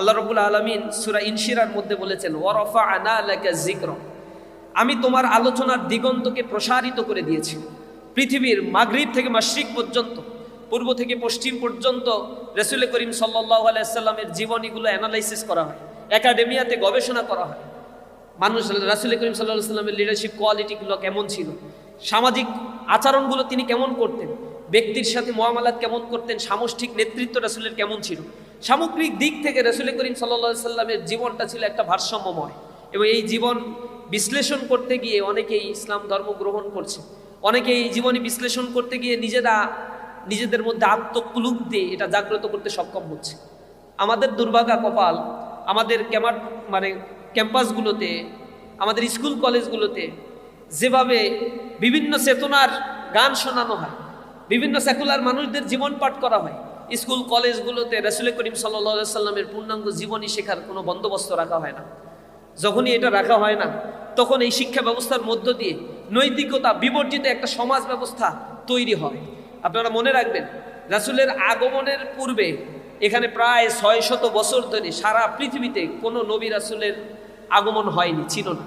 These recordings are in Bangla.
আল্লাহ রাব্বুল আলামিন সূরা ইনশিরার মধ্যে বলেছেন, ওয়ারাফা'না লাকা যিকরা, আমি তোমার আলোচনার দিগন্তকে প্রসারিত করে দিয়েছি। পৃথিবীর মাগরিব থেকে মাশরিক পর্যন্ত, পূর্ব থেকে পশ্চিম পর্যন্ত রাসূল করিম সাল্লাল্লাহু আলাইহি ওয়াসাল্লামের জীবনীগুলো অ্যানালাইসিস করা হয়, একাডেমিয়াতে গবেষণা করা হয়। মানুষ রাসূল করিম সাল্লাল্লাহু আলাইহি ওয়াসাল্লামের লিডারশিপ কোয়ালিটিগুলো কেমন ছিল, সামাজিক আচরণগুলো তিনি কেমন করতেন, ব্যক্তির সাথে মুআমালাত কেমন করতেন, সামষ্টিক নেতৃত্ব রাসূলের কেমন ছিল। সামগ্রিক দিক থেকে রাসূল করিম সাল্লাল্লাহু আলাইহি ওয়াসাল্লামের জীবনটা ছিল একটা ভারসাম্যময়। এবং এই জীবন বিশ্লেষণ করতে গিয়ে অনেকেই ইসলাম ধর্ম গ্রহণ করছে, অনেকেই এই জীবনী বিশ্লেষণ করতে গিয়ে নিজেদের মধ্যে আত্মকুলুক দিয়ে এটা জাগ্রত করতে সক্ষম হচ্ছে। আমাদের দুর্ভাগা কপাল, আমাদের ক্যাম্পাসগুলোতে, আমাদের স্কুল কলেজগুলোতে যেভাবে বিভিন্ন চেতনার গান শোনানো হয়, বিভিন্ন সেকুলার মানুষদের জীবন পাঠ করা হয়, স্কুল কলেজগুলোতে রাসূল করিম সাল্লাল্লাহু আলাইহি ওয়াসাল্লামের পূর্ণাঙ্গ জীবনী শেখার কোনো বন্দোবস্ত রাখা হয় না। যখনই এটা রাখা হয় না, তখন এই শিক্ষা ব্যবস্থার মধ্য দিয়ে নৈতিকতা বিবর্জিত একটা সমাজ ব্যবস্থা তৈরি হয়। আপনারা মনে রাখবেন, রাসূলের আগমনের পূর্বে এখানে প্রায় ৬০০ বছর ধরে সারা পৃথিবীতে কোনো নবী রাসূলের আগমন হয়নি, ছিল না।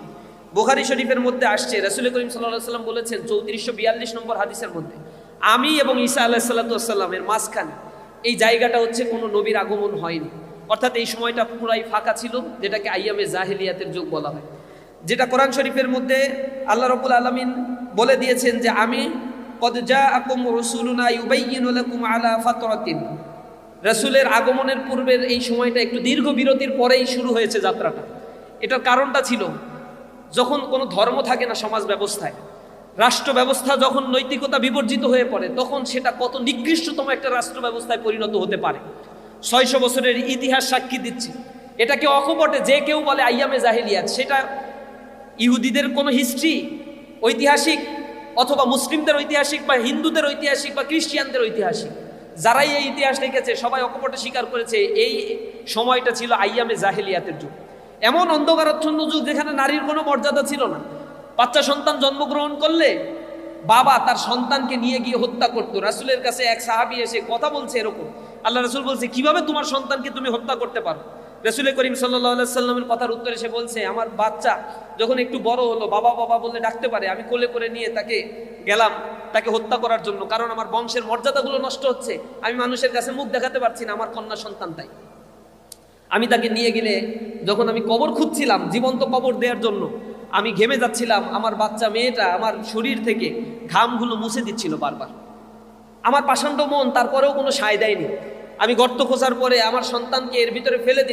বুখারী শরীফের মধ্যে আসছে, রাসূল করিম সাল্লাল্লাহু আলাইহি ওয়াসাল্লাম বলেছেন ৩৪৪২ নম্বর হাদিসের মধ্যে, আমি এবং ঈসা আলাইহিস সালাতু ওয়াস সালামের মাঝখানে এই জায়গাটা হচ্ছে কোনো নবীর আগমন হয়নি। অর্থাৎ এই সময়টা পুরাই ফাঁকা ছিল, যেটাকে আইয়ামে জাহেলিয়াতের যুগ বলা হয়। যেটা কোরআন শরীফের মধ্যে আল্লাহ রাব্বুল আলামিন বলে দিয়েছেন যে আমি কদ জাআকুম রাসূলুনা ইউবাইয়িনু লাকুম আলা ফাতরাতিন, রাসূলের আগমনের পূর্বের এই সময়টা একটু দীর্ঘ বিরতির পরেই শুরু হয়েছে যাত্রাটা। এটার কারণটা ছিল, যখন কোনো ধর্ম থাকে না সমাজ ব্যবস্থায়, রাষ্ট্র ব্যবস্থা যখন নৈতিকতা বিবর্জিত হয়ে পড়ে, তখন সেটা কত নিকৃষ্টতম একটা রাষ্ট্র ব্যবস্থায় পরিণত হতে পারে। ৬০০ বছরের ইতিহাস সাক্ষী দিচ্ছে। এটাকে অকপটে যে কেউ বলে আইয়ামে জাহেলিয়াত, সেটা ইহুদিদের কোনো হিস্ট্রি, ঐতিহাসিক, অথবা মুসলিমদের ঐতিহাসিক বা হিন্দুদের ঐতিহাসিক বা খ্রিস্টিয়ানদের ঐতিহাসিক, যারাই এই ইতিহাস লিখেছে সবাই অকপটে স্বীকার করেছে এই সময়টা ছিল আইয়ামে জাহেলিয়াতের যুগ। এমন অন্ধকারাচ্ছন্ন যুগ যেখানে নারীর কোনো মর্যাদা ছিল না। বাচ্চা সন্তান জন্মগ্রহণ করলে বাবা তার সন্তানকে নিয়ে গিয়ে হত্যা করতো। রাসূলের কাছে এক সাহাবী এসে কথা বলছে এরকম, আল্লাহ রাসূল বলছে, কিভাবে তোমার সন্তানকে তুমি হত্যা করতে পারো? রাসূল করিম সাল্লাল্লাহু আলাইহি সাল্লামের কথার উত্তরে সে বলছে, আমার বাচ্চা যখন একটু বড় হলো, বাবা বাবা বলে ডাকতে পারে, আমি কোলে করে নিয়ে তাকে গেলাম তাকে হত্যা করার জন্য, কারণ আমার বংশের মর্যাদাগুলো নষ্ট হচ্ছে, আমি মানুষের কাছে মুখ দেখাতে পারছি না, আমার কন্যা সন্তান। তাই আমি তাকে নিয়ে গেলে যখন আমি কবর খুঁজছিলাম, জীবন্ত কবর দেওয়ার জন্য আমি ঘেমে যাচ্ছিলাম, আমার বাচ্চা মেয়েটা আমার শরীর থেকে ঘামগুলো মুছে দিচ্ছিল বারবার। আমার পাষাণ্ড মন তারপরেও কোনো সায় দেয়নি। আমি গর্ত খোঁজার পরে আমার সন্তানকে এর ভিতরে ফেলে